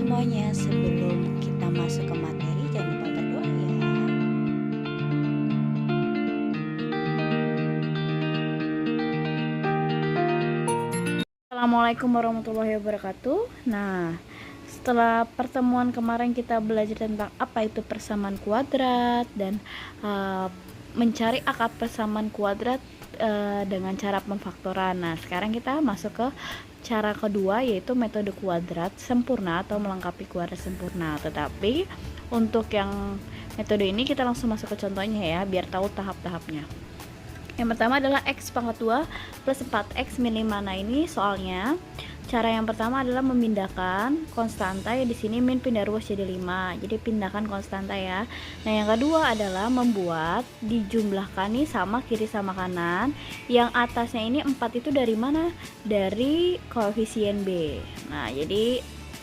semuanya, sebelum kita masuk ke materi jangan lupa berdoa ya. Assalamualaikum warahmatullahi wabarakatuh. Nah, setelah pertemuan kemarin kita belajar tentang apa itu persamaan kuadrat dan mencari akar persamaan kuadrat dengan cara pemfaktoran. Nah, sekarang kita masuk ke cara kedua, yaitu metode kuadrat sempurna atau melengkapi kuadrat sempurna. Tetapi untuk yang metode ini kita langsung masuk ke contohnya ya, biar tahu tahap-tahapnya. Yang pertama adalah x pangkat 2 plus 4x min 5. Nah, ini soalnya cara yang pertama adalah memindahkan konstanta ya, di sini min pindah ruas jadi 5. Jadi pindahkan konstanta ya. Nah, yang kedua adalah membuat dijumlahkan nih sama kiri sama kanan. Yang atasnya ini 4 itu dari mana? Dari koefisien B. Nah, jadi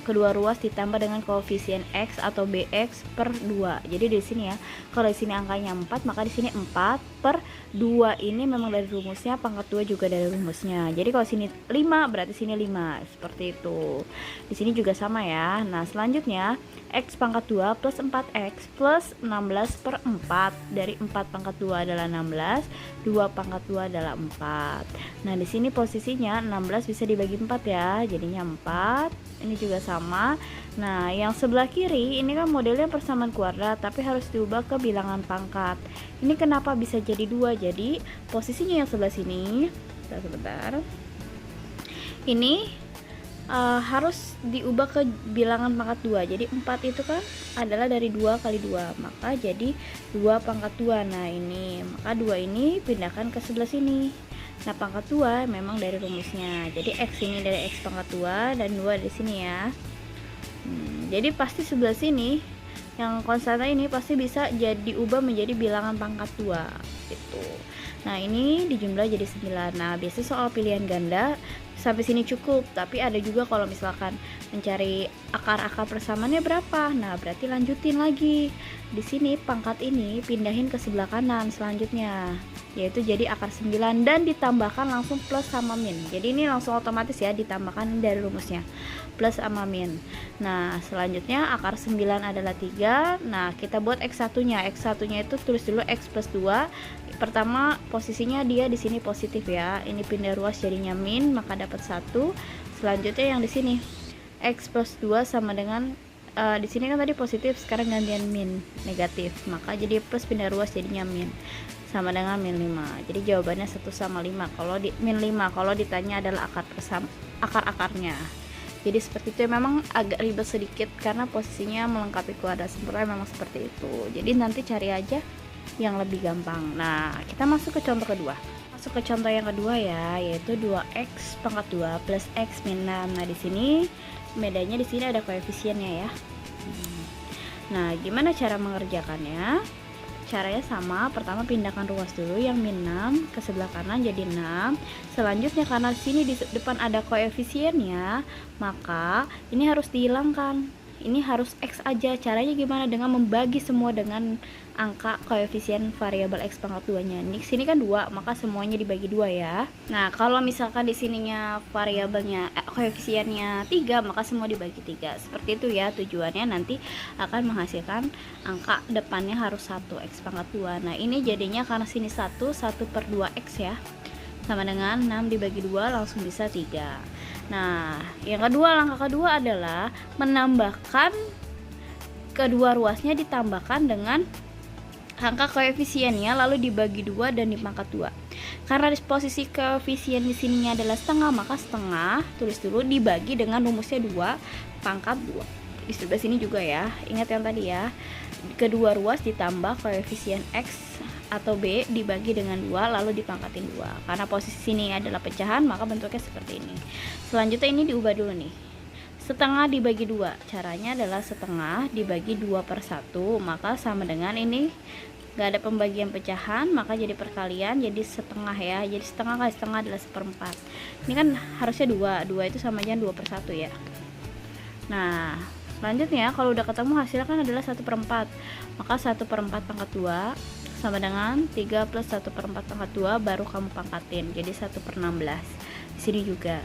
kedua ruas ditambah dengan koefisien x atau bx per 2. Jadi di sini ya, kalau di sini angkanya 4, maka di sini 4 per 2 ini memang dari rumusnya, pangkat 2 juga dari rumusnya. Jadi kalau sini 5 berarti sini 5, seperti itu. Di sini juga sama ya. Nah, selanjutnya x pangkat 2 plus 4x plus 16 per 4. Dari 4 pangkat 2 adalah 16, 2 pangkat 2 adalah 4. Nah, di sini posisinya 16 bisa dibagi 4 ya, jadinya 4. Ini juga sama. Nah, yang sebelah kiri ini kan modelnya persamaan kuadrat, tapi harus diubah ke bilangan pangkat. Ini kenapa bisa jadi 2? Jadi posisinya yang sebelah sini, sebentar, ini harus diubah ke bilangan pangkat 2. Jadi 4 itu kan adalah dari 2 kali 2, maka jadi 2 pangkat 2. Nah, ini maka 2 ini pindahkan ke sebelah sini. Nah, pangkat 2 memang dari rumusnya. Jadi x ini dari x pangkat 2 dan 2 di sini ya. Jadi pasti sebelah sini yang konstanta ini pasti bisa diubah menjadi bilangan pangkat 2 gitu. Nah, ini dijumlah jadi 9. Nah, biasanya soal pilihan ganda sampai sini cukup, tapi ada juga kalau misalkan mencari akar-akar persamaannya berapa. Nah, berarti lanjutin lagi. Di sini pangkat ini pindahin ke sebelah kanan selanjutnya, yaitu jadi akar 9 dan ditambahkan langsung plus sama min. Jadi ini langsung otomatis ya, ditambahkan dari rumusnya plus sama min. Nah, selanjutnya akar 9 adalah 3. Nah, kita buat x1 nya. X1 nya itu tulis dulu x plus 2. Pertama posisinya dia di sini positif ya. Ini pindah ruas jadinya min, maka dapat 1. Selanjutnya yang di sini x plus 2 sama dengan di sini kan tadi positif, sekarang gantian min negatif, maka jadi plus pindah ruas jadinya min, sama dengan min 5. Jadi jawabannya 1 sama 5 kalau di min 5 kalau ditanya adalah akar-akarnya. Jadi seperti itu ya, memang agak ribet sedikit karena posisinya melengkapi kuadrat sempurna memang seperti itu. Jadi nanti cari aja yang lebih gampang. Nah, kita masuk ke contoh kedua. Masuk ke contoh yang kedua ya, yaitu 2x pangkat 2 plus x min 6. Nah, di sini bedanya di sini ada koefisiennya ya. Nah, gimana cara mengerjakannya? Caranya sama, pertama pindahkan ruas dulu yang min 6 ke sebelah kanan jadi 6. Selanjutnya karena sini di depan ada koefisiennya, maka ini harus dihilangkan. Ini harus x aja. Caranya gimana? Dengan membagi semua dengan angka koefisien variabel x pangkat 2-nya. Di sini kan 2, maka semuanya dibagi 2 ya. Nah, kalau misalkan di sininya variabelnya koefisiennya 3, maka semua dibagi 3. Seperti itu ya tujuannya, nanti akan menghasilkan angka depannya harus 1 x pangkat 2. Nah, ini jadinya karena sini 1 per 2x ya. Sama dengan 6 dibagi 2 langsung bisa 3. Nah, yang kedua, langkah kedua adalah menambahkan kedua ruasnya, ditambahkan dengan angka koefisiennya lalu dibagi 2 dan dipangkat 2. Karena posisi koefisien di sininya adalah setengah, maka setengah tulis dulu dibagi dengan rumusnya 2 pangkat 2. Di sebelah sini juga ya. Ingat yang tadi ya. Kedua ruas ditambah koefisien x atau b dibagi dengan 2 lalu dipangkatin 2. Karena posisi sini adalah pecahan, maka bentuknya seperti ini. Selanjutnya ini diubah dulu nih. Setengah dibagi 2. Caranya adalah setengah dibagi 2 per 1, maka sama dengan ini gak ada pembagian pecahan, maka jadi perkalian, jadi setengah ya. Jadi setengah kali setengah adalah 1/4. Ini kan harusnya 2. 2 itu sama aja 2 per 1 ya. Nah, selanjutnya kalau udah ketemu hasilnya kan adalah 1/4, maka 1/4 pangkat 2 sama dengan 3 plus 1/4 pangkat 2, baru kamu pangkatin jadi 1/16. Di sini juga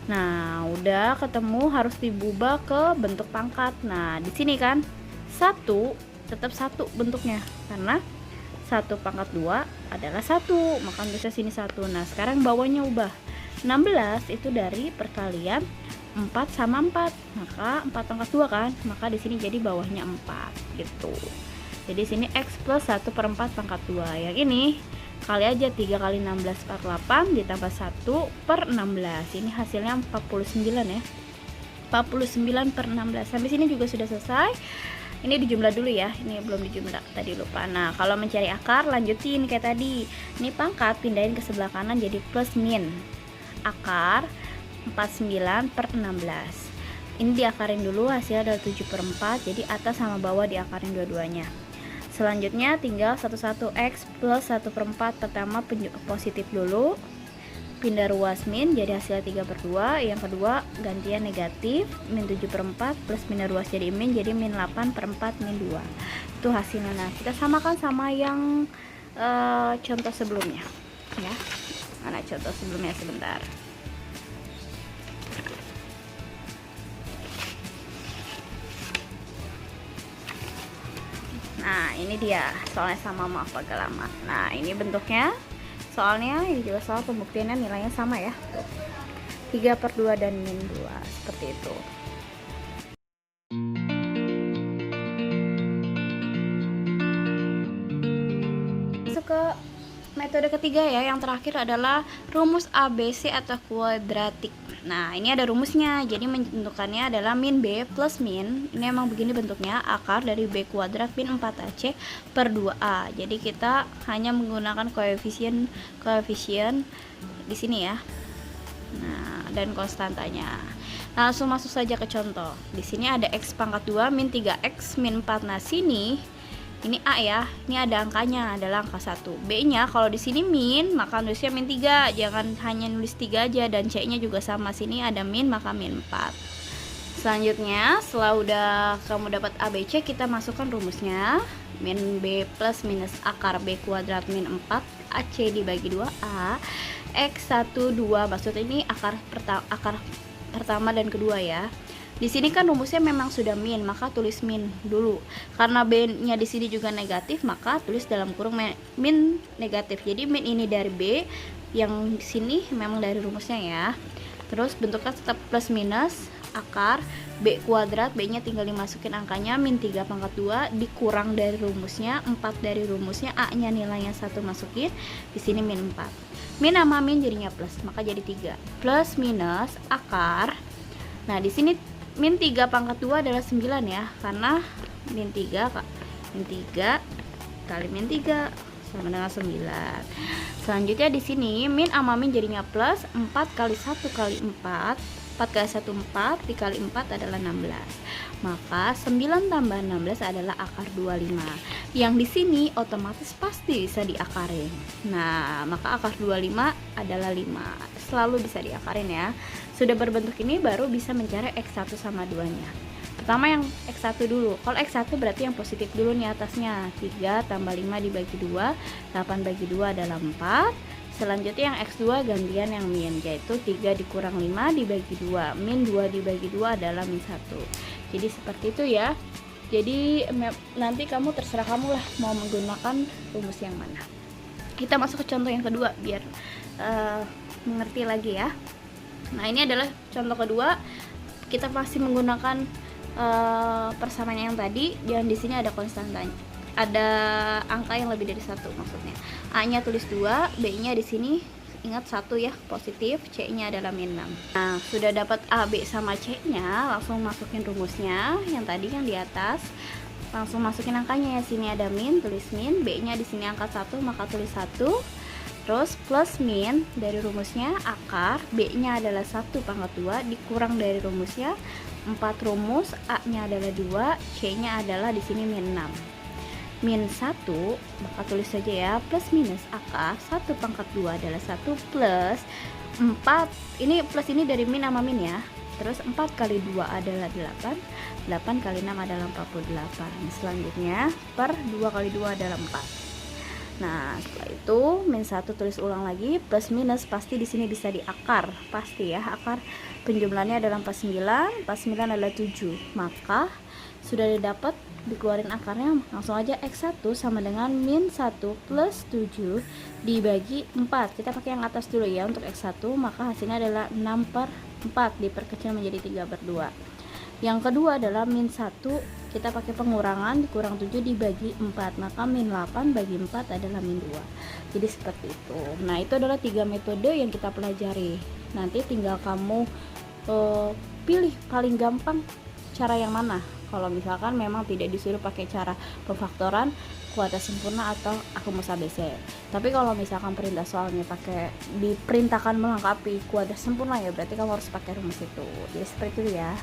Nah, udah ketemu, harus diubah ke bentuk pangkat. Nah, di sini kan 1 tetap 1 bentuknya, karena 1 pangkat 2 adalah 1, maka tulisnya sini 1. Nah, sekarang bawahnya ubah. 16 itu dari perkalian 4 sama 4, maka 4 pangkat 2 kan, maka di sini jadi bawahnya 4 gitu. Jadi sini X plus 1 per 4 pangkat 2. Yang ini kali aja, 3 kali 16 48 ditambah 1 per 16. Ini hasilnya 49 ya. 49 per 16. Sampai sini juga sudah selesai. Ini dijumlah dulu ya. Ini belum dijumlah, tadi lupa. Nah, kalau mencari akar lanjutin kayak tadi. Ini pangkat pindahin ke sebelah kanan jadi plus min. Akar 49 per 16. Ini diakarin dulu, hasilnya adalah 7 per 4. Jadi atas sama bawah diakarin dua-duanya. Selanjutnya tinggal 11 X plus 1 per 4. Pertama positif dulu, pindah ruas min jadi hasilnya 3 per 2. Yang kedua gantian negatif, min 7 per 4 plus pindah ruas jadi min 8 per 4 min 2. Itu hasilnya. Nah, kita samakan sama yang contoh sebelumnya ya. Mana contoh sebelumnya, sebentar. Nah, ini dia soalnya sama, maaf agak lama. Nah, ini bentuknya soalnya, ini juga soal pembuktiannya nilainya sama ya. Tuh. 3 per 2 dan min 2, seperti itu. Masuk ke metode ketiga ya, yang terakhir adalah rumus ABC atau kuadratik. Nah, ini ada rumusnya, jadi menentukannya adalah min B plus min, ini emang begini bentuknya, akar dari B kuadrat min 4AC per 2A. Jadi kita hanya menggunakan koefisien di sini ya. Nah, dan konstantanya. Nah, langsung masuk saja ke contoh. Di sini ada X pangkat 2 min 3X min 4. Nah, sini ini A ya, ini ada angkanya, adalah angka 1. B-nya kalau di sini min, maka nulisnya min 3, jangan hanya nulis 3 aja. Dan C-nya juga sama, sini ada min, maka min 4. Selanjutnya, setelah udah kamu dapat A, B, C, kita masukkan rumusnya. Min B plus minus akar B kuadrat min 4 AC dibagi 2A X 1, 2, maksudnya ini akar pertama dan kedua ya. Di sini kan rumusnya memang sudah min, maka tulis min dulu. Karena B-nya di sini juga negatif, maka tulis dalam kurung min negatif. Jadi min ini dari B, yang di sini memang dari rumusnya ya. Terus bentuknya tetap plus minus akar B kuadrat, B-nya tinggal dimasukin angkanya min 3 pangkat 2 dikurang dari rumusnya, 4 dari rumusnya, A-nya nilainya 1 masukin, di sini min 4. Min sama min jadinya plus, maka jadi 3. Plus minus akar. Nah, di sini min 3 pangkat 2 adalah 9 ya, karena min 3 kali min 3 sama dengan 9. Selanjutnya di sini min sama min jadinya plus, 4 kali 1 kali 4, 4 kali 1 4, dikali 4 adalah 16. Maka 9 tambah 16 adalah akar 25. Yang di sini otomatis pasti bisa diakarin. Nah, maka akar 25 adalah 5. Selalu bisa diakarin ya. Sudah berbentuk ini baru bisa mencari X1 sama 2-nya. Pertama yang X1 dulu. Kalau X1 berarti yang positif dulu nih atasnya. 3 tambah 5 dibagi 2, 8 bagi 2 adalah 4. Selanjutnya yang X2 gantian yang min, yaitu 3 dikurang 5 dibagi 2. Min 2 dibagi 2 adalah min 1. Jadi seperti itu ya. Jadi nanti kamu terserah kamu lah mau menggunakan rumus yang mana. Kita masuk ke contoh yang kedua biar mengerti lagi ya. Nah, ini adalah contoh kedua. Kita masih menggunakan persamaan yang tadi, dan di sini ada konstantanya. Ada angka yang lebih dari 1 maksudnya. A-nya tulis 2, B-nya di sini ingat 1 ya, positif, C-nya adalah min 6. Nah, sudah dapat A, B sama C-nya, langsung masukin rumusnya yang tadi yang di atas. Langsung masukin angkanya ya, sini ada min, tulis min, B-nya di sini angka 1, maka tulis 1. Terus plus min dari rumusnya akar B-nya adalah 1 pangkat 2 dikurang dari rumusnya 4 rumus, A-nya adalah 2, C-nya adalah di sini min 6. Min 1, maka tulis saja ya, plus minus akar 1 pangkat 2 adalah 1 plus 4. Ini plus ini dari min sama min ya. Terus 4 kali 2 adalah 8, 8 kali 6 adalah 48. Selanjutnya per 2 kali 2 adalah 4. Nah, setelah itu min 1 tulis ulang lagi, plus minus pasti di sini bisa diakar. Pasti ya, akar penjumlahannya adalah 49, 49 adalah 7. Maka sudah didapat, dikeluarin akarnya, langsung aja X1 sama dengan min 1 plus 7 dibagi 4. Kita pakai yang atas dulu ya untuk X1, maka hasilnya adalah 6/4, diperkecil menjadi 3/2. Yang kedua adalah min 1, kita pakai pengurangan, dikurang 7 dibagi 4, maka min 8 bagi 4 adalah min 2. Jadi seperti itu. Nah, itu adalah 3 metode yang kita pelajari. Nanti tinggal kamu pilih paling gampang cara yang mana. Kalau misalkan memang tidak disuruh pakai cara pemfaktoran, kuadrat sempurna atau akumus ABC. Tapi kalau misalkan perintah soalnya pakai diperintahkan melengkapi kuadrat sempurna, ya berarti kamu harus pakai rumus itu. Jadi seperti itu ya.